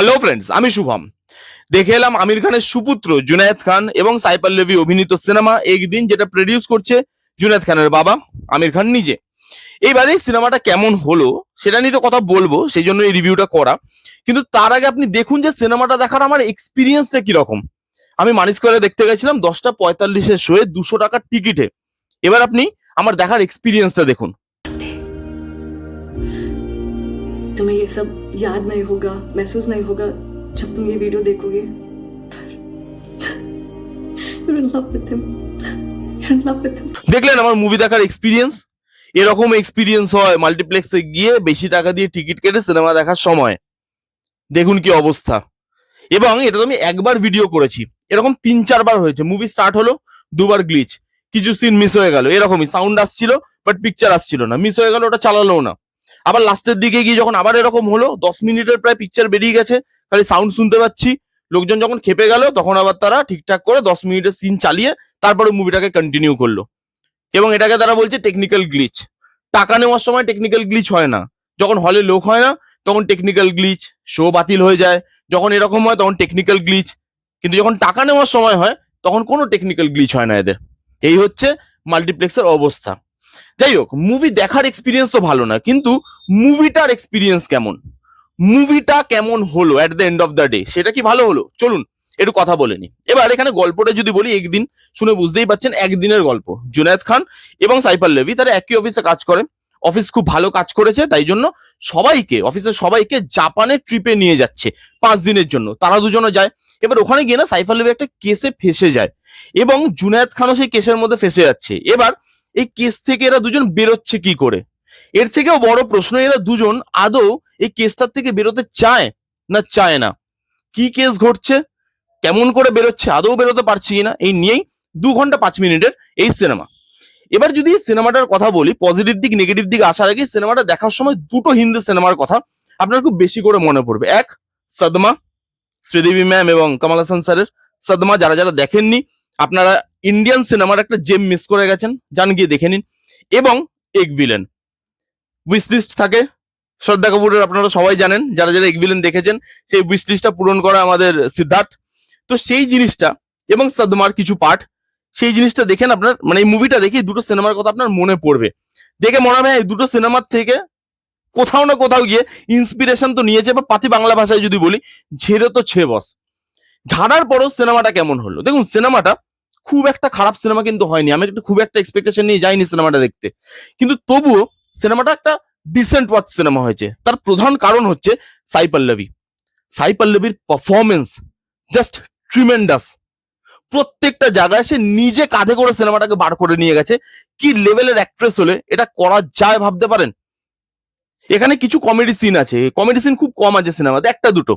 Hello friends, আমি শুভম। দেখে এলাম আমির খানের সুপুত্র জুনায়েদ খান এবং সাইফ আল্লভী অভিনীত সিনেমা একদিন, যেটা প্রডিউস করছে জুনায়েদ খানের বাবা আমির খান নিজে। এইবারে এই সিনেমাটা কেমন হলো সেটা নিয়ে তো কথা বলবো, সেই জন্য এই রিভিউটা করা। কিন্তু তার আগে আপনি দেখুন যে সিনেমাটা দেখার আমার এক্সপিরিয়েন্সটা কিরকম। আমি মানি স্কোয়ারে দেখতে গেছিলাম 10:45 শোয়ে 200 টাকার টিকিটে। এবার আপনি আমার দেখার এক্সপিরিয়েন্সটা দেখুন। तुम्हें ये सब याद नहीं होगा, महसूस नहीं होगा जब तुम ये वीडियो देखोगे। You're in love with him. You're in love with him. দেখলেন আমার মুভি দেখার এক্সপিরিয়েন্স? এরকম এক্সপিরিয়েন্স হয় মাল্টিপ্লেক্সে গিয়ে বেশি টাকা দিয়ে টিকিট কেটে সিনেমা দেখার সময়। দেখুন কি অবস্থা। এবং এটা তো আমি একবার ভিডিও করেছি, এরকম 3-4 বার হয়েছে। মুভি স্টার্ট হলো, দুবার গ্লিচ, কিছু সিন মিস হয়ে গেল, এরকমই সাউন্ড আসছিল বাট পিকচার আসছিল না, মিস হয়ে গেল, ওটা চালালো না। আবার লাস্টের দিকে গিয়ে যখন আবার এরকম হলো, 10 মিনিটের প্রায় পিকচার বেরিয়ে গেছে, খালি সাউন্ড শুনতে পাচ্ছি, লোকজন যখন খেপে গেল তখন আবার তারা ঠিকঠাক করে 10 মিনিটের সিন চালিয়ে তারপরে মুভিটাকে কন্টিনিউ করলো। এবং এটাকে তারা বলছে টেকনিক্যাল গ্লিচ। টাকা নেওয়ার সময় টেকনিক্যাল গ্লিচ হয় না, যখন হলে লোক হয় না তখন টেকনিক্যাল গ্লিচ, শো বাতিল হয়ে যায়, যখন এরকম হয় তখন টেকনিক্যাল গ্লিচ। কিন্তু যখন টাকা নেওয়ার সময় হয় তখন কোনো টেকনিক্যাল গ্লিচ হয় না এদের। এই হচ্ছে মাল্টিপ্লেক্সের অবস্থা। যাই হোক, মুভি দেখার এক্সপিরিয়েন্স তো ভালো না, কিন্তু মুভিটার এক্সপিরিয়েন্স কেমন, মুভিটা কেমন হলো at the end of the day, সেটা কি ভালো হলো? চলুন একটু কথা বলে নি। এবার এখানে গল্পটা যদি বলি, একদিন শুনে বুঝতেই পাচ্ছেন একদিনের গল্প। জুনায়েদ খান এবং সাইফ আল্লভী তারা একই অফিসে কাজ করে, অফিস খুব ভালো কাজ করেছে, তাই জন্য সবাইকে, অফিসের সবাইকে জাপানের ট্রিপে নিয়ে যাচ্ছে 5 দিনের জন্য। তারা দুজনে যায়। এবার ওখানে গিয়ে না সাইফ আল্লভী একটা কেসে ফেসে যায় এবং জুনায়েদ খানও সেই কেসের মধ্যে ফেসে যাচ্ছে। এবার এই কেস থেকে এরা দুজন বেরোচ্ছে কি করে? এর থেকেও বড় প্রশ্ন, এরা দুজন আদৌ এই কেসটার থেকে বেরোতে চায় না চায় না? কি কেস ঘটছে, কেমন করে বেরোচ্ছে, আদৌ বেরোতে পারছি কিনা, এই নিয়েই 2 ঘন্টা 5 মিনিটের এই সিনেমা। এবার যদি সিনেমাটার কথা বলি, পজিটিভ দিক নেগেটিভ দিক আসার আগে সিনেমাটা দেখার সময় দুটো হিন্দি সিনেমার কথা আপনার খুব বেশি করে মনে পড়বে। এক, সদমা, শ্রীদেবী ম্যাম এবং কমল হাসান স্যারের সদমা। যারা যারা দেখেননি আপনারা ইন্ডিয়ান সিনেমার একটা জেম মিস করে গেছেন, যান গিয়ে দেখে নিন। এবং এক ভিলেন, উইশ লিস্ট থাকে শ্রদ্ধা কাপুরের, আপনারা সবাই জানেন, যারা যারা এক ভিলেন দেখেছেন সেই উইশ লিস্টটা পূরণ করা আমাদের সিদ্ধার্থ। তো সেই জিনিসটা এবং সদমার কিছু পার্ট, সেই জিনিসটা দেখেন আপনার, মানে এই মুভিটা দেখে দুটো সিনেমার কথা আপনার মনে পড়বে। দেখে মনে হবে এই দুটো সিনেমার থেকে কোথাও না কোথাও গিয়ে ইন্সপিরেশন তো নিয়েছে। বা পাতি বাংলা ভাষায় যদি বলি, ঝেড়ে তো ছে বস। ঝাড়ার পরেও সিনেমাটা কেমন হলো দেখুন। সিনেমাটা খুব একটা খারাপ সিনেমা কিন্তু হয়নি, আমি একটু খুব একটা এক্সপেকটেশন নিয়ে যাইনি সিনেমাটা দেখতে, কিন্তু তবুও সিনেমাটা একটা ডিসেন্ট ওয়াচ সিনেমা হয়েছে। তার প্রধান কারণ হচ্ছে সাইফ আল্লভী। সাইফ আল্লভীর পারফরমেন্স জাস্ট ট্রিমেন্ডাস। প্রত্যেকটা জায়গায় সে নিজে কাঁধে করে সিনেমাটাকে বার করে নিয়ে গেছে। কি লেভেলের অ্যাক্ট্রেস হলে এটা করা যায় ভাবতে পারেন? এখানে কিছু কমেডি সিন আছে, কমেডি সিন খুব কম আছে সিনেমাতে, একটা দুটো।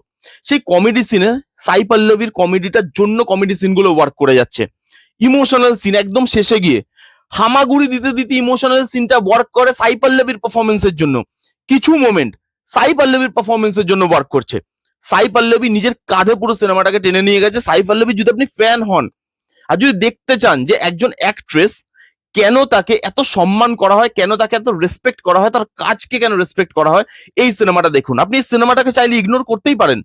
সেই কমেডি সিনে সাইফ আল্লভীর কমেডিটার জন্য কমেডি সিনগুলো ওয়ার্ক করে যাচ্ছে। ইমোশনাল সিন একদম শেষে গিয়ে হামাগুড়ি দিতে দিতে ইমোশনাল সিনটা ওয়ার্ক করে সাইফ আল্লভীর পারফরমেন্সের জন্য। কিছু মোমেন্ট সাইফ আল্লভীর পারফরমেন্সের জন্য ওয়ার্ক করছে। সাইফ আল্লভী নিজের কাঁধে পুরো সিনেমাটাকে টেনে নিয়ে গেছে। সাইফ আল্লভী যদি আপনি ফ্যান হন আর যদি দেখতে চান যে একজন অ্যাক্ট্রেস কেন তাকে এত সম্মান করা হয়, কেন তাকে এত রেসপেক্ট করা হয়, তার কাজকে কেন রেসপেক্ট করা হয়, এই সিনেমাটা দেখুন। আপনি এই সিনেমাটাকে চাইলে ইগনোর করতেই পারেন,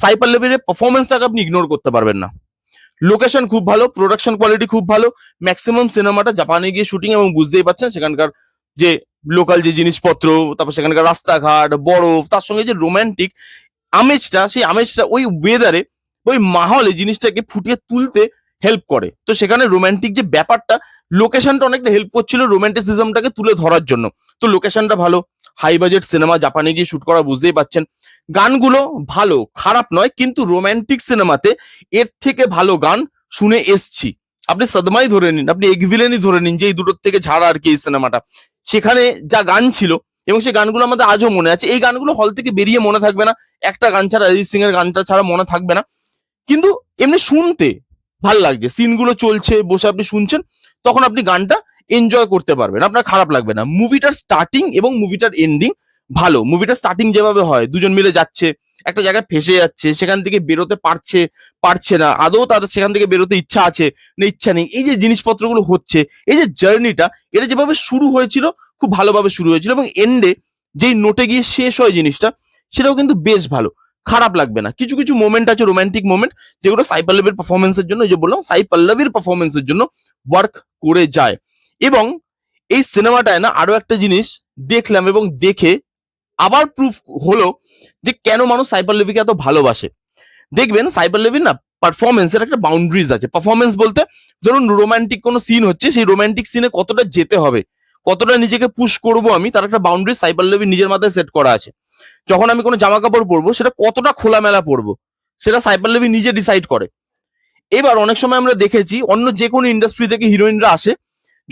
সাইফ আল্লভীর পারফরমেন্সটাকে আপনি ইগনোর করতে পারবেন না। লোকেশন খুব ভালো, প্রোডাকশন কোয়ালিটি খুব ভালো। ম্যাক্সিমাম সিনেমাটা জাপানে গিয়ে শুটিং, এবং বুঝতেই পারছেন সেখানকার যে লোকাল যে জিনিসপত্র, তারপর সেখানকার রাস্তাঘাট, বরফ, তার সঙ্গে যে রোমান্টিক আমেজটা, সেই আমেজটা ওই ওয়েদারে, ওই মাহলে জিনিসটাকে ফুটিয়ে তুলতে হেল্প করে। তো সেখানে রোমান্টিক যে ব্যাপারটা, লোকেশনটা অনেকটা হেল্প করছিল রোমান্টিসিজমটাকে তুলে ধরার জন্য। তো লোকেশনটা ভালো, হাই বাজেট সিনেমা, জাপানে গিয়ে শুট করা, বুঝতেই পাচ্ছেন। গানগুলো ভালো, খারাপ নয়, কিন্তু রোমান্টিক সিনেমাতে এর থেকে ভালো গান শুনে এসছি। আপনি সদমাই ধরে নিন, আপনি এক ভিলেনই ধরে নিন, যে এই দুটোর থেকে ছাড়া আর কি এই সিনেমাটা। সেখানে যা গান ছিল এবং সেই গানগুলো আমাদের আজও মনে আছে। এই গানগুলো হল থেকে বেরিয়ে মনে থাকবে না, একটা গান ছাড়া, অরিজিৎ সিং এর গানটা ছাড়া মনে থাকবে না, কিন্তু এমনি শুনতে ভাল লাগছে। সিনগুলো চলছে, বসে আপনি শুনছেন, তখন আপনি গানটা এনজয় করতে পারবেন, আপনার খারাপ লাগবে না। মুভিটার স্টার্টিং এবং মুভিটার এন্ডিং ভালো। মুভিটার স্টার্টিং যেভাবে হয়, দুজন মিলে যাচ্ছে, একটা জায়গায় ফেসে যাচ্ছে, সেখান থেকে বেরোতে পারছে না, আদৌ তাদের সেখান থেকে বেরোতে ইচ্ছা আছে না ইচ্ছা নেই, এই যে জিনিসপত্রগুলো হচ্ছে, এই যে জার্নিটা, এটা যেভাবে শুরু হয়েছিল খুব ভালোভাবে শুরু হয়েছিল, এবং এন্ডে যেই নোটে গিয়ে শেষ হয় জিনিসটা, সেটাও কিন্তু বেশ ভালো। খারাপ লাগবে না। কিছু কিছু মোমেন্ট আছে, রোমান্টিক মোমেন্ট, যেগুলো সাই পল্লবীর পারফরমেন্সের জন্য, যে বললাম সাই পল্লবীর পারফরমেন্সের জন্য ওয়ার্ক করে যায়। এবং এই সিনেমাটায় না আরো একটা জিনিস দেখলাম এবং দেখে আবার প্রুফ হলো যে কেন মানুষ সাই পল্লবীকে এত ভালোবাসে। দেখবেন সাই পল্লবীর না পারফরমেন্সের একটা বাউন্ডারিজ আছে। পারফরমেন্স বলতে ধরুন রোমান্টিক কোনো সিন হচ্ছে, সেই রোমান্টিক সিনে কতটা যেতে হবে, কতটা নিজেকে পুশ করবো আমি, তার একটা বাউন্ডারি সাই পল্লবী নিজের মাথায় সেট করা আছে। যখন আমি কোনো জামা কাপড় পরবো সেটা কতটা খোলামেলা পরবো সেটা সাই পল্লবী নিজে ডিসাইড করে। এবার অনেক সময় আমরা দেখেছি অন্য যে কোনো ইন্ডাস্ট্রি থেকে হিরোইনরা আসে,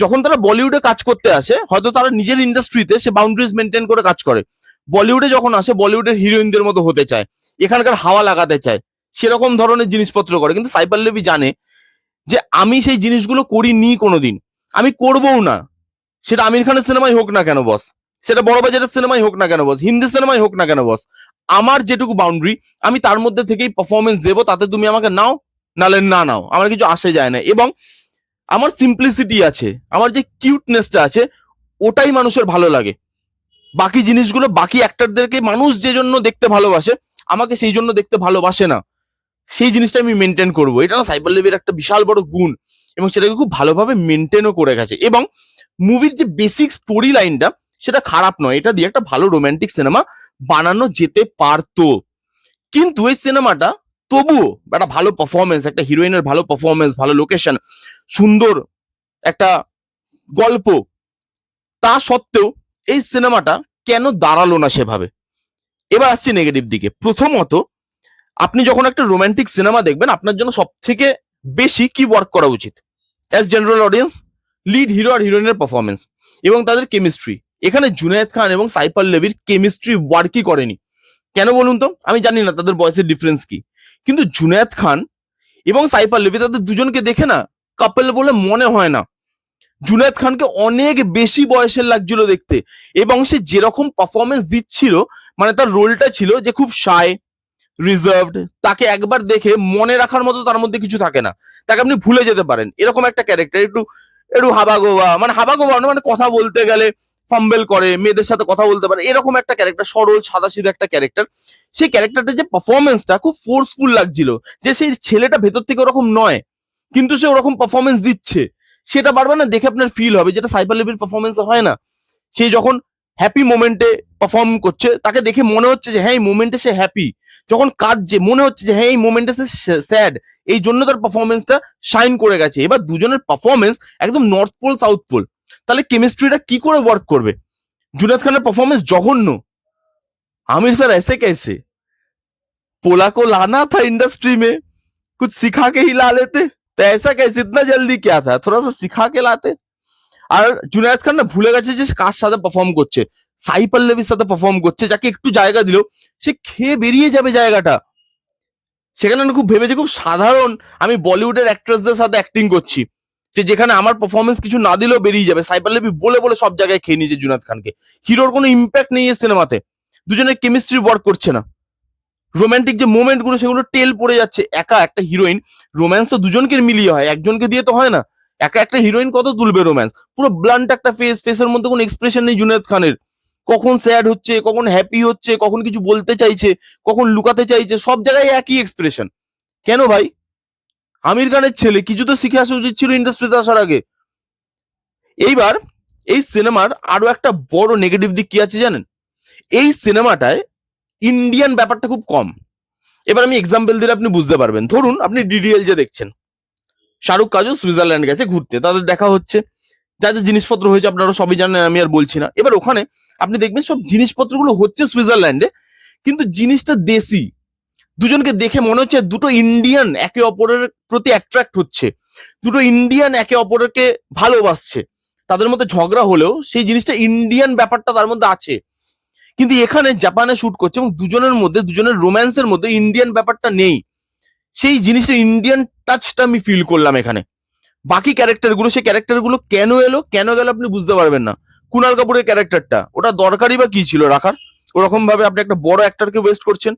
যখন তারা বলিউডে কাজ করতে আসে হয়তো তারা নিজের ইন্ডাস্ট্রিতে সে বাউন্ডারিজ মেনটেন করে কাজ করে। বলিউডে যখন আসে বলিউডের হিরোইনদের মতো হতে চায়, এখানকার হাওয়া লাগাতে চায়, সেরকম ধরনের জিনিসপত্র করে। কিন্তু সাই পল্লবী জানে যে আমি সেই জিনিসগুলো করিনি কোনোদিন, আমি করবও না। সেটা আমির খানের সিনেমাই হোক না কেন বস, সেটা বড় বাজারের সিনেমাই হোক না কেন বস, হিন্দি সিনেমাই হোক না কেন বস, আমার যেটুকু বাউন্ডারি আমি তার মধ্যে থেকেই পারফরমেন্স দেবো। তাতে তুমি আমাকে নাও নালে না নাও, আমার কিছু আসে যায় না। এবং আমার সিম্পলিসিটি আছে, আমার যে কিউটনেসটা আছে, ওটাই মানুষের ভালো লাগে। বাকি জিনিসগুলো, বাকি অ্যাক্টরদেরকে মানুষ যে জন্য দেখতে ভালোবাসে, আমাকে সেই জন্য দেখতে ভালোবাসে না। সেই জিনিসটা আমি মেনটেন করবো, এটা না সাই পল্লবীর একটা বিশাল বড় গুণ, এবং সেটাকে খুব ভালোভাবে মেনটেনও করে গেছে। এবং মুভির যে বেসিক স্টোরি লাইনটা সেটা খারাপ নয়, এটা দিয়ে একটা ভালো রোমান্টিক সিনেমা বানানো যেতে পারতো। কিন্তু এই সিনেমাটা তবুও একটা ভালো পারফরমেন্স, একটা হিরোইনের ভালো পারফরমেন্স, ভালো লোকেশন, সুন্দর একটা গল্প, তা সত্ত্বেও এই সিনেমাটা কেন দাঁড়ালো না সেভাবে। এবার আসছি নেগেটিভ দিকে। প্রথমত, আপনি যখন একটা রোমান্টিক সিনেমা দেখবেন আপনার জন্য সব থেকে বেশি কি ওয়ার্ক করা উচিত as general audience? Lead hero আর হিরোইনের পারফরমেন্স এবং তাদের কেমিস্ট্রি। এখানে জুনায়েদ খান এবং সাই পল্লবীর কেমিস্ট্রি ওয়ার্কই করেনি। কেন বলুন তো? আমি জানি না তাদের বয়সের ডিফারেন্স কি, কিন্তু জুনায়েদ খান এবং সাই পল্লবী, তাদের দুজনকে দেখে না কাপল বলে মনে হয় না। জুনায়েদ খানকে অনেক বেশি বয়সের লাগছিল দেখতে, এবং সে যেরকম পারফরমেন্স দিচ্ছিল, মানে তার রোলটা ছিল যে খুব শাই, রিজার্ভড, তাকে একবার দেখে মনে রাখার মতো তার মধ্যে কিছু থাকে না, তাকে আপনি ভুলে যেতে পারেন, এরকম একটা ক্যারেক্টার। একটু একটু হাবাগোবা, মানে হাবাগোবা না, মানে কথা বলতে গেলে ফাম্বেল করে, মেয়েদের সাথে কথা বলতে পারে, এরকম একটা ক্যারেক্টার, সরল সাদাসিধা একটা ক্যারেক্টার। সেই ক্যারেক্টারটা যে পারফরমেন্সটা খুব ফোর্সফুল লাগছিল, যে সেই ছেলেটা ভেতর থেকে ওরকম নয় কিন্তু সে ওরকম পারফরমেন্স দিচ্ছে, সেটা বারবার না দেখে আপনার ফিল হবে, যেটা সাই পল্লবীর পারফরমেন্স হয় না। সে যখন হ্যাপি মোমেন্টে পারফর্ম করছে তাকে দেখে মনে হচ্ছে যে হ্যাঁ এই মোমেন্টে সে হ্যাপি, যখন কাঁদছে মনে হচ্ছে যে হ্যাঁ এই মোমেন্টে সে স্যাড, এই জন্য তার পারফরমেন্সটা শাইন করে গেছে। এবার দুজনের পারফরমেন্স একদম নর্থ পোল সাউথ পোল, তাহলে কেমিস্ট্রিটা কি করে ওয়ার্ক করবে? জুনায়েদ খানের পারফরমেন্স জঘন্য, आमिर सर ऐसे कैसे? पोला को लाना था इंडस्ट्री में, कुछ सिखा के ही ला लेते, तो ऐसा कैसे, इतना जल्दी क्या था, थोड़ा सा सिखा के लाते। আর জুনায়েদ খান না ভুলে গেছে যে কার সাথে পারফর্ম করছে, সাই পল্লবীর সাথে পারফর্ম করছে, যাকে একটু জায়গা দিল সে খেয়ে বেরিয়ে যাবে জায়গাটা। সেখানে না খুব ভেবেছে খুব সাধারণ আমি বলিউডের অ্যাক্ট্রেসদের সাথে অ্যাক্টিং করছি, যে যেখানে আমার পারফরমেন্স কিছু না দিলেও বেরিয়ে যাবে। সাই পল্লবী বলে বলে সব জায়গায় খেয়ে নিয়েছে জুনায়েদ খানকে। হিরোর কোনো ইম্প্যাক্ট নেই এই সিনেমাতে, দুজনের কেমিস্ট্রি ওয়ার্ক করছে না, রোমান্টিক যে মোমেন্ট গুলো সেগুলো টেল পড়ে যাচ্ছে। একা একটা হিরোইন, রোম্যান্স তো দুজনকে মিলিয়ে হয়, একজনকে দিয়ে তো হয় না। একা একটা হিরোইন কত তুলবে রোম্যান্স? পুরো ব্লান্ট একটা ফেস, ফেসের মধ্যে কোনো এক্সপ্রেশন নেই জুনায়েদ খানের, কখন স্যাড হচ্ছে, কখন হ্যাপি হচ্ছে, কখন কিছু বলতে চাইছে, কখন লুকাতে চাইছে, সব জায়গায় একই এক্সপ্রেশন। কেন ভাই? আমির খানের ছেলে, কিছু তো শিখে আসা উচিত ছিল ইন্ডাস্ট্রিতে আসার আগে। এইবার এই সিনেমার আরো একটা বড় নেগেটিভ দিক কি আছে জানেন? এই সিনেমাটায় ইন্ডিয়ান ব্যাপারটা খুব কম। এবার আমি এক্সাম্পল দিলে আপনি বুঝতে পারবেন। ধরুন আপনি ডিডিএল যে দেখছেন, শাহরুখ কাজল সুইজারল্যান্ড গেছে ঘুরতে, তাদের দেখা হচ্ছে, যা যা জিনিসপত্র হয়েছে আপনারা সবই জানেন, আমি আর বলছি না। এবার ওখানে আপনি দেখবেন সব জিনিসপত্রগুলো হচ্ছে সুইজারল্যান্ডে, কিন্তু জিনিসটা দেশি। দুজনকে দেখে মনে হচ্ছে দুটো ইন্ডিয়ান একে অপরের প্রতি অ্যাট্রাক্ট হচ্ছে, দুটো ইন্ডিয়ান একে অপরকে ভালোবাসছে। তাদের মধ্যে ঝগড়া হলেও সেই জিনিসটা ইন্ডিয়ান ব্যাপারটা তার মধ্যে আছে। কিন্তু এখানে জাপানে শুট করছে এবং দুজনের মধ্যে, দুজনের রোম্যান্সের মধ্যে ইন্ডিয়ান ব্যাপারটা নেই। সেই জিনিসের ইন্ডিয়ান টাচটা আমি ফিল করলাম এখানে। বাকি ক্যারেক্টারগুলো, সেই ক্যারেক্টারগুলো কেন এলো কেন গেল আপনি বুঝতে পারবেন না। কুনাল কাপুরের ক্যারেক্টারটা, ওটা দরকারই বা কি ছিল রাখার? ওরকম ভাবে আপনি একটা বড় অ্যাক্টরকে ওয়েস্ট করছেন।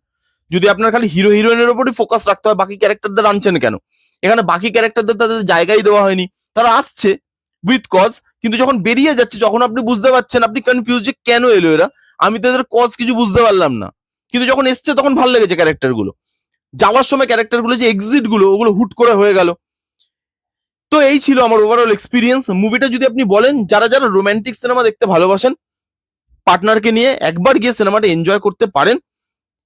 যদি আপনার খালি হিরো হিরোইনের উপরই ফোকাস রাখতে হয়, বাকি ক্যারেক্টারদের আনছেন কেন? এখানে বাকি ক্যারেক্টারদের তাদের জায়গাই দেওয়া হয়নি। তারা আসছে উইথ কজ, কিন্তু যখন বেরিয়ে যাচ্ছে, যখন আপনি বুঝতে পারছেন, আপনি কনফিউজ যে কেন এলো এরা, আমি তো এদের কজ কিছু বুঝতে পারলাম না। কিন্তু যখন এসছে তখন ভালো লেগেছে ক্যারেক্টারগুলো, যাওয়ার সময় ক্যারেক্টারগুলো যে এক্সিট গুলো ওগুলো হুট করে হয়ে গেল। তো এই ছিল আমার ওভারঅল এক্সপিরিয়েন্স। মুভিটা যদি আপনি বলেন যারা যারা রোমান্টিক সিনেমা দেখতে ভালোবাসেন, পার্টনারকে নিয়ে একবার গিয়ে সিনেমাটা এনজয় করতে পারেন,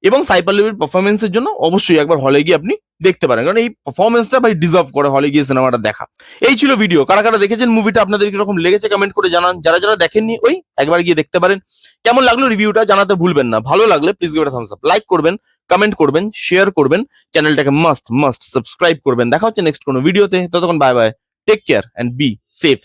এবং সাই পল্লবীর পারফরমেন্সের জন্য অবশ্যই একবার হলে গিয়ে আপনি দেখতে পারেন, কারণ এই পারফরমেন্সটা ভাই ডিজার্ভ করে হলে গিয়ে সিনেমাটা দেখা। এই ছিল ভিডিও। কারা কারা দেখেছেন মুভিটা, আপনাদের কিরকম লেগেছে কমেন্ট করে জানান। যারা যারা দেখেননি ওই একবার গিয়ে দেখতে পারেন। কেমন লাগলো রিভিউটা জানাতে ভুলবেন না। ভালো লাগলে please give it a Thums up, like করবেন, কমেন্ট করবেন, শেয়ার করবেন, চ্যানেলটাকে মাস্ট সাবস্ক্রাইব করবেন। দেখা হচ্ছে নেক্সট কোনো ভিডিওতে, ততক্ষণ bye bye, take care and be safe.